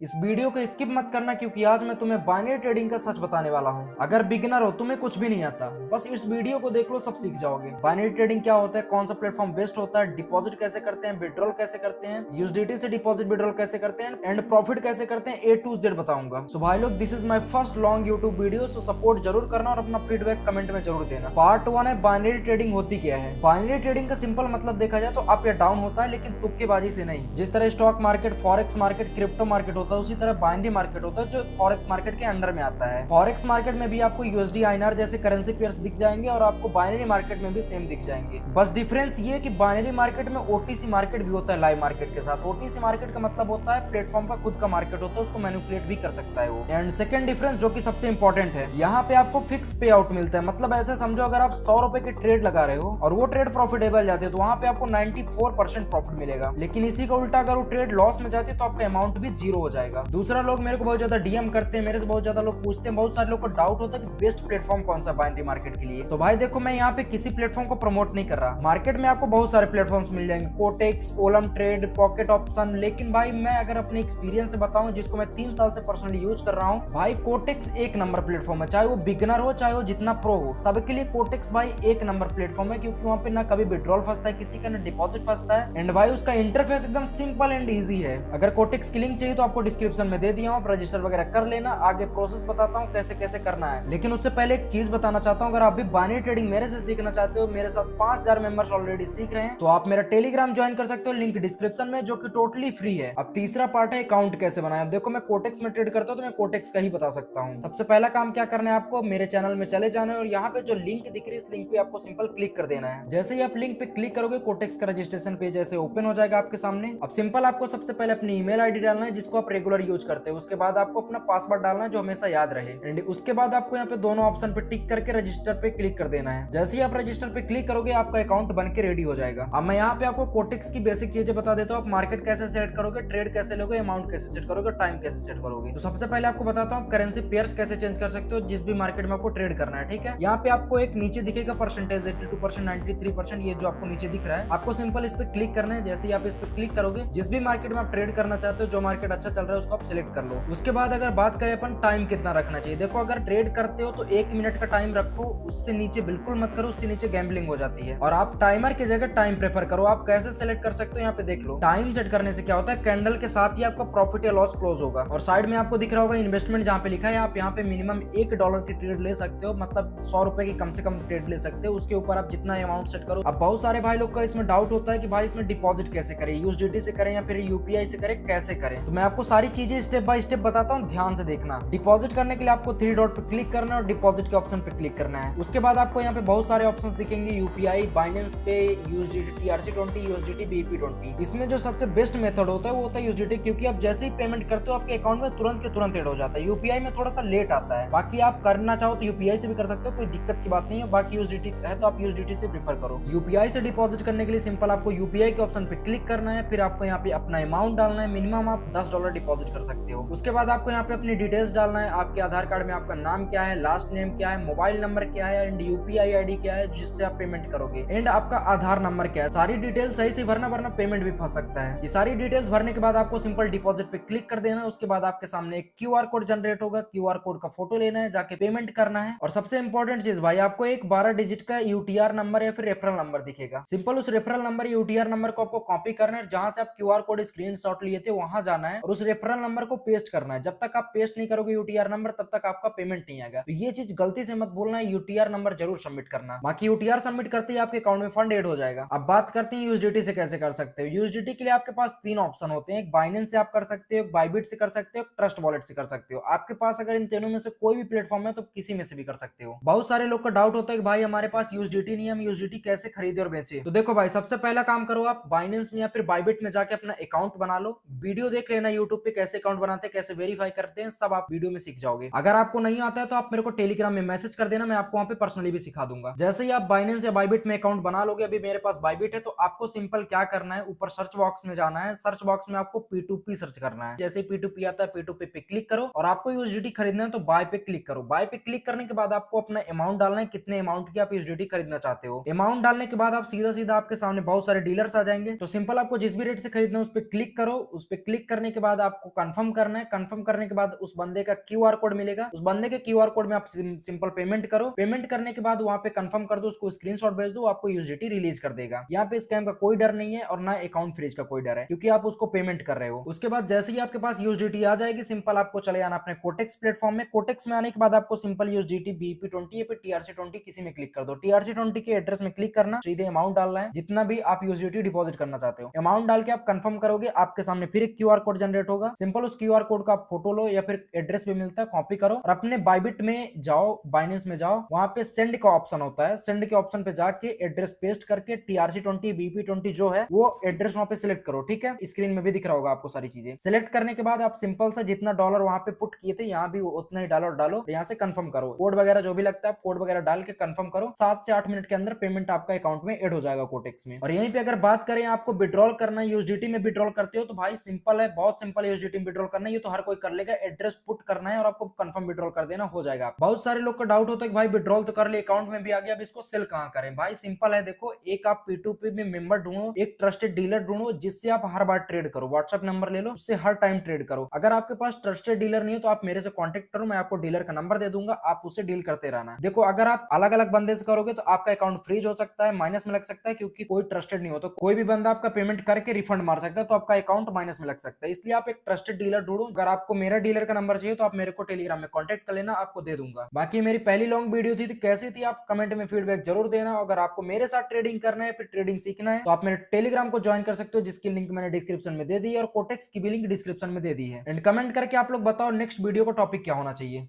इस वीडियो को स्किप मत करना क्योंकि आज मैं तुम्हें बाइनरी ट्रेडिंग का सच बताने वाला हूँ। अगर बिगिनर हो, तुम्हें कुछ भी नहीं आता, बस इस वीडियो को देख लो, सब सीख जाओगे। बाइनरी ट्रेडिंग क्या होता है, कौन सा प्लेटफॉर्म बेस्ट होता है, डिपॉजिट कैसे करते हैं, विड्रॉल कैसे करते हैं, यूएसडीटी से डिपॉजिट विड्रॉल कैसे करते हैं एंड प्रॉफिट कैसे करते हैं, ए टू जेड बताऊंगा। सो भाई लोग, this is my first long YouTube video, so support जरूर करना और अपना फीडबैक कमेंट में जरूर देना। पार्ट 1 है बाइनरी ट्रेडिंग होती क्या है। बाइनरी ट्रेडिंग का सिंपल मतलब देखा जाए तो अप या डाउन होता है, लेकिन तुक्केबाजी से नहीं। जिस तरह stock market, forex market, crypto market होता है, उसी तरह बाइनरी मार्केट होता है जो फॉरेक्स मार्केट के अंडर में आता है। फॉरेक्स मार्केट में भी आपको यूएसडी आईएनआर जैसे करेंसी पेयर्स दिख जाएंगे और आपको बाइनरी मार्केट में भी सेम दिख जाएंगे। बस डिफरेंस ये कि बाइनरी मार्केट में ओटीसी मार्केट भी होता है लाइव मार्केट के साथ। ओटीसी मार्केट का मतलब होता है प्लेटफॉर्म का खुद का मार्केट होता है, उसको मैनिपुलेट भी कर सकता है वो। एंड सेकंड डिफरेंस जो कि सबसे इंपॉर्टेंट है, यहाँ पे आपको फिक्स पे आउट मिलता है। मतलब ऐसे समझो, अगर आप 100 रुपए के ट्रेड लगा रहे हो और वो ट्रेड प्रॉफिटेबल जाते हैं तो वहां पे आपको 94% प्रॉफिट मिलेगा। लेकिन इसी का उल्टा अगर वो ट्रेड लॉस में जाती है तो आपका अमाउंट भी जीरो हो जाएगा। दूसरा, लोग मेरे को बहुत ज्यादा डीएम करते हैं, मेरे से बहुत ज्यादा लोग पूछते हैं, बहुत सारे लोग को डाउट होता है कि बेस्ट प्लेटफॉर्म कौन सा बाइनरी मार्केट के लिए। तो भाई देखो, मैं यहाँ पे किसी प्लेटफॉर्म को प्रमोट नहीं कर रहा। मार्केट में आपको बहुत सारे प्लेटफॉर्म्स मिल जाएंगे, Quotex, Olymp trade, pocket option. लेकिन भाई मैं अगर अपने एक्सपीरियंस से बताऊं, जिसको मैं 3 साल से पर्सनली यूज कर रहा हूँ, भाई कोटेक्स एक नंबर प्लेटफॉर्म है। चाहे वो बिगनर हो, चाहे वो जितना प्रो हो, सबके लिए कोटेक्स भाई एक नंबर प्लेटफॉर्म है। क्योंकि वहाँ पे ना कभी विड्रॉल फंसता है किसी का, ना डिपॉजिट फंसता है। एंड भाई उसका इंटरफेस एकदम सिंपल एंड ईजी है। अगर कोटेक्स की लिंक चाहिए तो आपको डिस्क्रिप्शन में दे दिया हूँ, आप रजिस्टर वगैरह कर लेना। आगे प्रोसेस बताता हूँ कैसे कैसे करना है। लेकिन उससे पहले एक चीज बताना चाहता हूँ, अगर आप भी बाइनरी ट्रेडिंग मेरे से सीखना चाहते हो, मेरे साथ 5000 मेंबर्स ऑलरेडी सीख रहे हैं, तो आप मेरा टेलीग्राम ज्वाइन कर सकते हो, लिंक डिस्क्रिप्शन में, जो कि टोटली फ्री है। अब तीसरा पार्ट है अकाउंट कैसे बनाए। अब देखो, मैं कोटेक्स में ट्रेड करता हूँ तो मैं कोटेक्स का ही बता सकता हूँ। सबसे पहला काम क्या करना है, आपको मेरे चैनल में चले जाना है और यहाँ पे जो लिंक दिख रही है, इस लिंक पे आपको सिंपल क्लिक कर देना है। जैसे ही आप लिंक पे क्लिक करोगे, कोटेक्स का रजिस्ट्रेशन पेज ऐसे ओपन हो जाएगा आपके सामने। अब सिंपल आपको सबसे पहले अपनी ईमेल आईडी डालना है जिसको आप रेगुलर यूज करते हो। उसके बाद आपको अपना पासवर्ड डालना है जो हमेशा याद रहे। एंड उसके बाद आपको यहाँ पे दोनों ऑप्शन पे टिक करके रजिस्टर पे क्लिक कर देना है। जैसे ही आप रजिस्टर पे क्लिक करोगे, आपका अकाउंट बन के रेडी हो जाएगा। अब मैं यहाँ पे आपको कोटेक्स की बेसिक चीजें बता देता हूँ। आप मार्केट कैसे सेट करोगे, ट्रेड कैसे लोगे, अमाउंट कैसे सेट करोगे, टाइम कैसे सेट करोगे। तो सबसे पहले आपको बताता हूँ करेंसी पेयर्स कैसे चेंज कर सकते हो जिस भी मार्केट में आपको ट्रेड करना है। ठीक है, यहाँ पे आपको एक नीचे दिखेगा परसेंटेज 82%, 93%, ये जो आपको नीचे दिख रहा है, आपको सिंपल इस पे क्लिक करना है। जैसे ही आप इस पे क्लिक करोगे, जिस भी मार्केट में आप ट्रेड करना चाहते हो, जो मार्केट अच्छा चल रहा है उसको आप सिलेक्ट कर लो। उसके बाद अगर बात करें अपन टाइम कितना रखना चाहिए, देखो अगर ट्रेड करते हो तो 1 मिनट का टाइम रखो, उससे नीचे बिल्कुल मत करो, उससे नीचे गैम्बलिंग हो जाती है। और आप टाइमर की जगह टाइम प्रेफर करो। आप कैसे सेलेक्ट कर सकते हो, यहाँ पे देख लो। टाइम सेट करने से क्या होता है, कैंडल के साथ ही आपका प्रॉफिट या लॉस क्लोज होगा। और साइड में आपको दिख रहा होगा इन्वेस्टमेंट, जहाँ पे लिखा है आप यहाँ पे मिनिमम $1 की ट्रेड ले सकते हो, मतलब 100 रुपए की कम से कम ट्रेड ले सकते हो। उसके ऊपर आप जितना अमाउंट सेट करो। अब बहुत सारे भाई लोग का इसमें डाउट होता है कि भाई इसमें डिपॉजिट कैसे करें, यूएसडीटी से करें या फिर यूपीआई से करें, कैसे करें। तो मैं आपको सारी चीजें स्टेप बाय स्टेप बताता हूँ, ध्यान से देखना। डिपॉजिट करने के लिए आपको 3 डॉट पे क्लिक करना है और डिपॉजिट के ऑप्शन पे क्लिक करना है। उसके बाद आपको यहाँ पे बहुत सारे ऑप्शंस दिखेंगे, यूपीआई, बाइनेंस पे, यूएसडीटी, TRC20, यूएसडीटी, BEP20। इसमें जो सबसे बेस्ट मेथड होता है वो होता है यूएसडीटी, क्योंकि आप जैसे ही पेमेंट करते हो आपके अकाउंट में तुरंत के तुरंत ऐड हो जाता है। यूपीआई में थोड़ा सा लेट आता है। बाकी आप करना चाहो तो यूपीआई से भी कर सकते हो, कोई दिक्कत की बात नहीं है। बाकी यूएसडीटी है तो आप यूएसडीटी से प्रेफर करो। यूपीआई से डिपॉजिट करने के लिए सिंपल आपको यूपीआई के ऑप्शन पे क्लिक करना है, फिर आपको यहाँ पे अपना अमाउंट डालना है। मिनिमम आप $10 डिपॉजिट कर सकते हो। उसके बाद आपको यहाँ पे अपनी डिटेल्स डालना है। आपके आधार कार्ड में आपका नाम क्या है, लास्ट नेम क्या है, मोबाइल नंबर क्या है एंड यूपीआई आईडी क्या है जिससे आप पेमेंट करोगे, एंड आपका आधार नंबर क्या है। सारी डिटेल सही से भरना, वरना पेमेंट भी फंस सकता है। ये सारी डिटेल्स भरने के बाद आपको सिंपल डिपॉजिट पे क्लिक कर देना है। उसके बाद आपके सामने एक क्यूआर कोड जनरेट होगा, क्यूआर कोड का फोटो लेना है, जाके पेमेंट करना है। और सबसे इंपॉर्टेंट चीज भाई, आपको एक 12 डिजिट का यूटीआर नंबर या फिर रेफरल नंबर दिखेगा। सिंपल उस रेफरल नंबर यूटीआर नंबर को आपको कॉपी करना है, जहां से आप क्यूआर कोड स्क्रीनशॉट लिए थे वहां जाना है और उस रेफरल नंबर को पेस्ट करना है। जब तक आप पेस्ट नहीं करोगे यूटीआर नंबर, तब तक आपका पेमेंट नहीं आएगा। तो ये चीज गलती से मत भूलना है, यूटीआर नंबर जरूर सबमिट करना। बाकी यूटीआर सबमिट करते ही आपके अकाउंट में फंड ऐड हो जाएगा। अब बात करते हैं यूएसडीटी से कैसे कर सकते हो। यूएसडीटी के लिए आपके पास 3 ऑप्शन होते हैं, एक बाइनेंस से आप कर सकते हो, एक बाइबिट से कर सकते हो, ट्रस्ट वॉलेट से कर सकते हो। आपके पास अगर इन तीनों में से कोई भी प्लेटफॉर्म है तो किसी में से भी कर सकते हो। बहुत सारे लोग का डाउट होता है कि भाई हमारे पास यूएसडीटी नहीं है, हम यूएसडीटी कैसे खरीदे और बेचे। तो देखो भाई, सबसे पहला काम करो, आप बाइनेंस में या फिर बाइबिट में जाके अपना अकाउंट बना लो। वीडियो देख लेना यूट्यूब पे, कैसे अकाउंट बनाते हैं, कैसे वेरीफाई करते हैं, सब आप वीडियो में सीख जाओगे। अगर आपको नहीं आता है तो आप मेरे को टेलीग्राम में मैसेज कर देना, मैं आपको वहां पे पर्सनली भी सिखा दूंगा। जैसे ही आप बाइनेंस या बाइबिट में अकाउंट बना लोगे, अभी मेरे पास बाइबिट है, तो आपको सिंपल क्या करना है, ऊपर सर्च बॉक्स में जाना है। सर्च बॉक्स में आपको P2P सर्च करना है। जैसे P2P आता है, P2P पे क्लिक करो और आपको यूएसडीटी खरीदना है तो बाय पे क्लिक करो। बाय पे क्लिक करने के बाद आपको अपना अमाउंट डालना है, कितने अमाउंट की आप यूएसडीटी खरीदना चाहते हो। अमाउंट डालने के बाद आप सीधा सीधा आपके सामने बहुत सारे डीलर्स आ जाएंगे। तो सिंपल आपको जिस भी रेट से खरीदना है उस पर क्लिक करो। उस पर क्लिक करने के बाद आपको कंफर्म करना है। कंफर्म करने के बाद उस बंदे का क्यूआर कोड मिलेगा, उस बंदे के क्यूआर कोड में आप सिंपल पेमेंट करो। पेमेंट करने के बाद वहां पे कंफर्म कर दो, उसको स्क्रीनशॉट भेज दो, आपको यूएसडीटी रिलीज कर देगा। यहाँ पे स्कैम का कोई डर नहीं है और ना अकाउंट फ्रीज का कोई डर है, क्योंकि आप उसको पेमेंट कर रहे हो। उसके बाद जैसे ही आपके पास यूएसडीटी आ जाएगी, सिंपल आपको चले जाना अपने कोटेक्स प्लेटफॉर्म में। कोटेक्स में आने के बाद आपको सिंपल यूएसडीटी बीपी20 या फिर टीआरसी20 किसी में क्लिक कर दो। टीआरसी20 के एड्रेस में क्लिक करना, सीधे अमाउंट डालना है जितना भी आप यूएसडीटी डिपॉजिट करना चाहते हो। अमाउंट डाल के आप कंफर्म करोगे, आपके सामने फिर एक क्यूआर कोड जनरेट होगा। सिंपल उस क्यूआर कोड का आप फोटो लो या फिर एड्रेस भी मिलता है, कॉपी करो और अपने बाइबिट में जाओ, बाइनेंस में जाओ, वहां पे सेंड का ऑप्शन होता है, सेंड के ऑप्शन पे जाके एड्रेस पेस्ट करके टीआरसी20 बीपी20 जो है वो एड्रेस वहां पे सिलेक्ट करो। ठीक है, स्क्रीन में भी दिख रहा होगा आपको सारी चीजें। सिलेक्ट करने के बाद आप सिंपल सा जितना डॉलर वहां पे पुट किए थे, यहाँ भी उतना ही डॉलर डालो, यहाँ से कंफर्म करो। कोड वगैरह जो भी लगता है कोड वगैरह डाल के कंफर्म करो। 7 से 8 मिनट के अंदर पेमेंट आपका अकाउंट में ऐड हो जाएगा कोटेक्स में। और यहीं पे अगर बात करें आपको विड्रॉल करना है, यूएसडीटी में विड्रॉल करते हो तो भाई सिंपल है, बहुत सिंपल यूएसडीटी में विड्रॉल करना है, ये तो हर कोई कर लेगा। एड्रेस पुट करना है और आपको कंफर्म विड्रॉल कर देना, हो जाएगा। बहुत सारे लोग का डाउट होता है कि भाई विड्रॉल तो कर ले, अकाउंट में भी आ गया, अब इसको सेल कहां करें। भाई सिंपल है, देखो, एक आप P2P में मेंबर ढूंढो, एक ट्रस्टेड डीलर ढूंढो जिससे आप हर बार ट्रेड करो। व्हाट्सएप नंबर ले लो, उससे हर टाइम ट्रेड करो। अगर आपके पास ट्रस्टेड डीलर नहीं है तो आप मेरे से कांटेक्ट करो, मैं आपको डीलर का नंबर दे दूंगा, आप उससे डील करते रहना। देखो, अगर आप अलग अलग बंदे से करोगे तो आपका अकाउंट फ्रीज हो सकता है, माइनस में लग सकता है, क्योंकि कोई ट्रस्टेड नहीं हो तो कोई भी बंदा आपका पेमेंट करके रिफंड मार सकता है, तो आपका अकाउंट माइनस में लग सकता है। इसलिए आप एक ट्रस्टेड डीलर ढूंढो। अगर आपको मेरा डीलर का नंबर चाहिए तो आप मेरे को टेलीग्राम में कांटेक्ट कर लेना, आपको दे दूंगा। बाकी मेरी पहली लॉन्ग वीडियो थी, कैसी थी आप कमेंट में फीडबैक जरूर देना। अगर आपको मेरे साथ ट्रेडिंग करना है, फिर ट्रेडिंग सीखना है, तो आप मेरे टेलीग्राम को ज्वाइन कर सकते हो, जिसकी लिंक मैंने डिस्क्रिप्शन में दे दी है और कोटेक्स की भी लिंक डिस्क्रिप्शन में दे दी है। एंड कमेंट करके आप लोग बताओ नेक्स्ट वीडियो का टॉपिक क्या होना चाहिए।